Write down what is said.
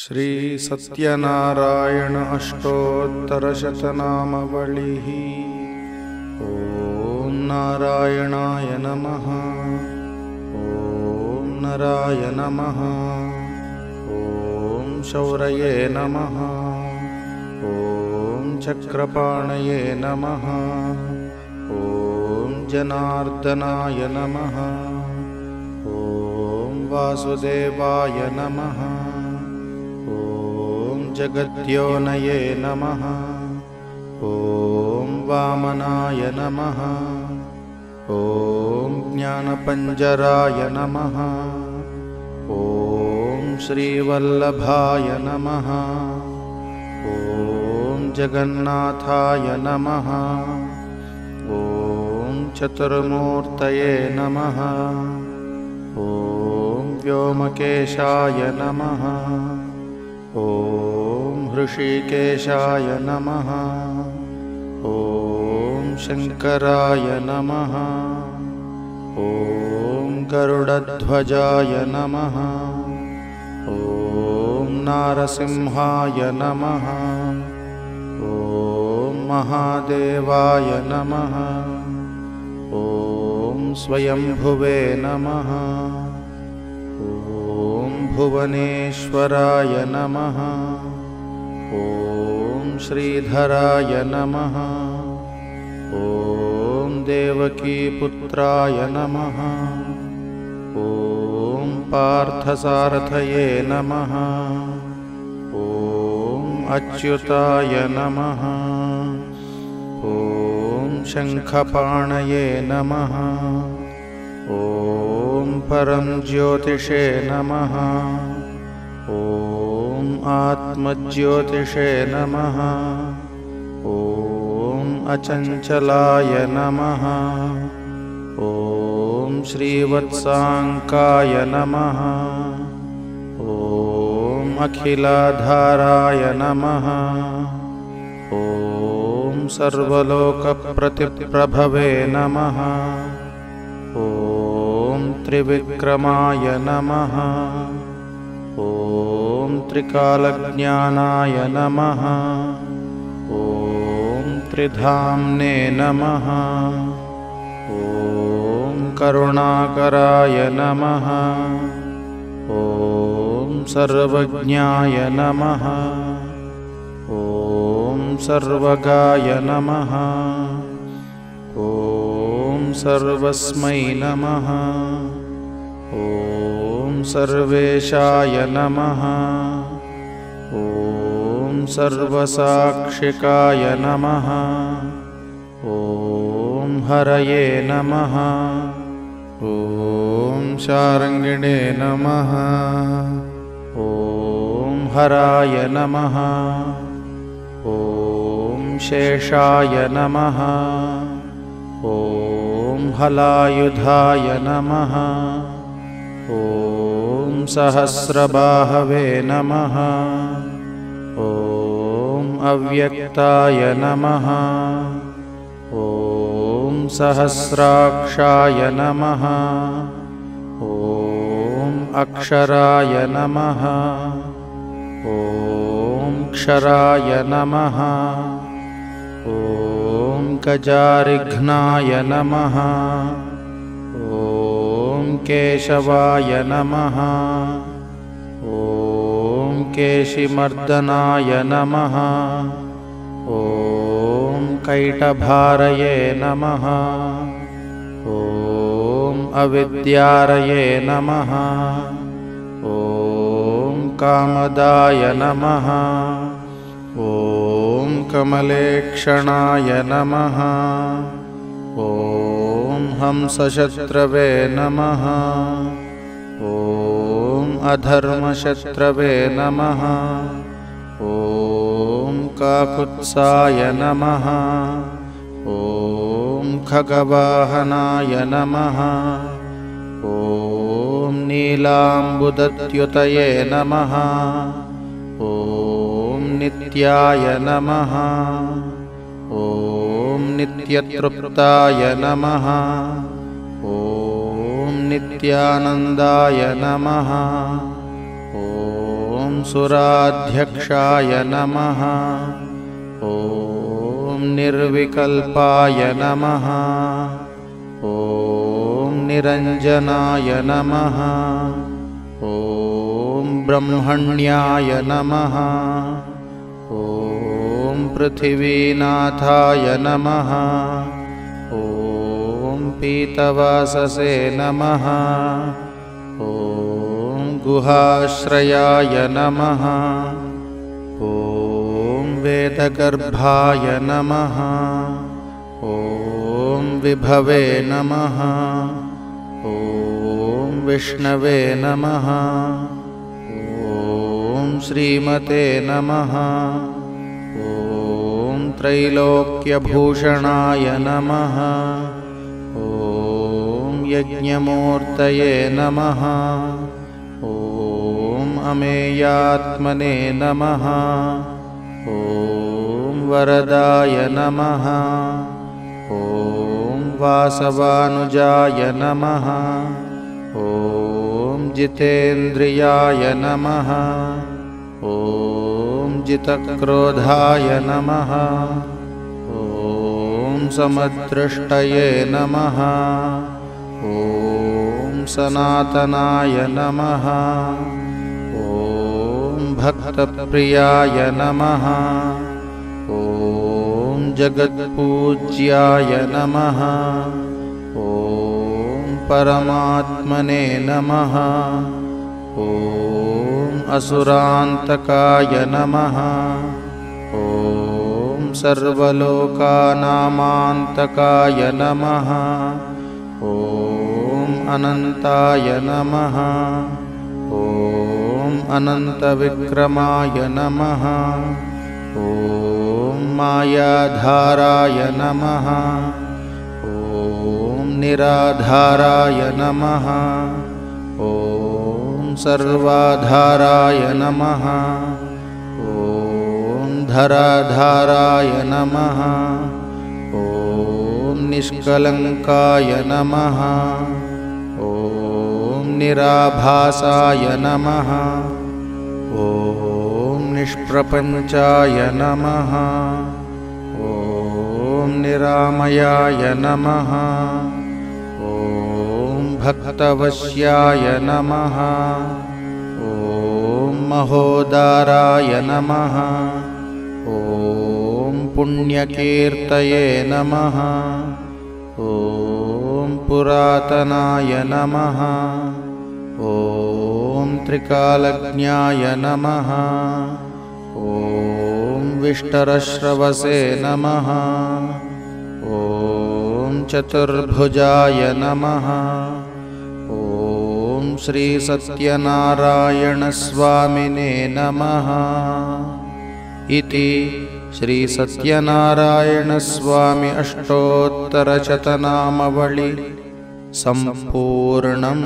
श्री सत्यनारायण अष्टोत्तरशतनामावलिः। ॐ नारायणाय नमः। ॐ नराय नमः। ॐ शौरये नमः। ॐ चक्रपाणये नमः। ॐ जनार्दनाय नमः। ॐ वासुदेवाय नमः। ॐ जगद्योनये नमः। ॐ वामनाय नमः। ॐ ज्ञानपञ्जराय नमः। ॐ श्रीवल्लभाय नमः। ॐ जगन्नाथाय नमः। ॐ चतुर्मूर्तये नमः। ॐ व्योमकेशाय नमः। ॐ हृषीकेशाय नमः। ॐ शङ्कराय नमः। ॐ गरुडध्वजाय नमः। ॐ नारसिंहाय नमः। ॐ महादेवाय नमः। ॐ स्वयंभुवे नमः। ॐ भुवनेश्वराय नमः। ॐ श्रीधराय नमः। ॐ देवकीपुत्राय नमः। ॐ पार्थसारथये नमः। ॐ अच्युताय नमः। ॐ शङ्खपाणये नमः। ॐ परं ज्योतिषे नमः। ॐ आत्मज्योतिषे नमः। ॐ अचञ्चलाय नमः। ॐ श्रीवत्साङ्काय नमः। ॐ अखिलाधाराय नमः। ॐ सर्वलोकप्रतिप्रभवे नमः। ॐ त्रिविक्रमाय नमः। ॐ त्रिकालज्ञानाय नमः। ॐ त्रिधाम्ने नमः। ॐ करुणाकराय नमः। ॐ सर्वज्ञाय नमः। ॐ सर्वगाय नमः। ॐ सर्वस्मै नमः। ॐ सर्वेशाय नमः। ॐ सर्वसाक्षिकाय नमः। ॐ हरये नमः। ॐ शार्ङ्गिणे नमः। ॐ हराय नमः। ॐ शेषाय नमः। ॐ हलायुधाय नमः। ॐ सहस्रबाहवे नमः। ॐ अव्यक्ताय नमः। ॐ सहस्राक्षाय नमः। ॐ अक्षराय नमः। ॐ क्षराय नमः। ॐ गजारिघ्नाय नमः। ॐ केशवाय नमः। ॐ केशिमर्दनाय नमः। ॐ कैटभारये नमः। ॐ अविद्यारये नमः। ॐ कामदाय नमः। ॐ कमलेक्षणाय नमः। ॐ हंसशत्रवे नमः। ॐ अधर्मशत्रवे नमः। ॐ काकुत्साय नमः। ॐ खगवाहनाय नमः। ॐ नीलाम्बुदद्युतये नमः। ॐ नित्याय नमः। ॐ नित्यतृप्ताय नमः। ॐ नित्यानन्दाय नमः। ॐ सुराध्यक्षाय नमः। ॐ निर्विकल्पाय नमः। ॐ निरञ्जनाय नमः। ॐ ब्रह्मण्याय नमः। ॐ पृथिवीनाथाय नमः। ॐ पीतवाससे नमः। ॐ गुहाश्रयाय नमः। ॐ वेदगर्भाय नमः। ॐ विभवे नमः। ॐ विष्णवे नमः। ॐ श्रीमते नमः। ॐ त्रैलोक्यभूषणाय नमः। ॐ यज्ञमूर्तये नमः। ॐ अमेयात्मने नमः। ॐ वरदाय नमः। ॐ वासवानुजाय नमः। ॐ जितेन्द्रियाय नमः। ॐ जितक्रोधाय नमः। ॐ समदृष्टये नमः। ॐ सनातनाय नमः। ॐ भक्तप्रियाय नमः। ॐ जगत्पूज्याय नमः। ॐ परमात्मने नमः। ॐ असुरान्तकाय नमः। ॐ सर्वलोकानामान्तकाय नमः। ॐ अनन्ताय नमः। ॐ अनन्तविक्रमाय नमः। ॐ मायाधाराय नमः। ॐ निराधाराय नमः। ॐ सर्वाधाराय नमः। ॐ धराधाराय नमः। ॐ निष्कलङ्काय नमः। ॐ निराभासाय नमः। ॐ निष्प्रपञ्चाय नमः। ॐ निरामयाय नमः। ॐ भक्तवश्याय नमः। ॐ महोदाराय नमः। ॐ पुण्यकीर्तये नमः। ॐ पुरातनाय नमः। ॐ त्रिकालज्ञाय नमः। ॐ विष्टरश्रवसे नमः। ॐ चतुर्भुजाय नमः। ॐ श्रीसत्यनारायणस्वामिने नमः। इति श्रीसत्यनारायणस्वामि अष्टोत्तरशतनामावळि सम्पूर्णम्।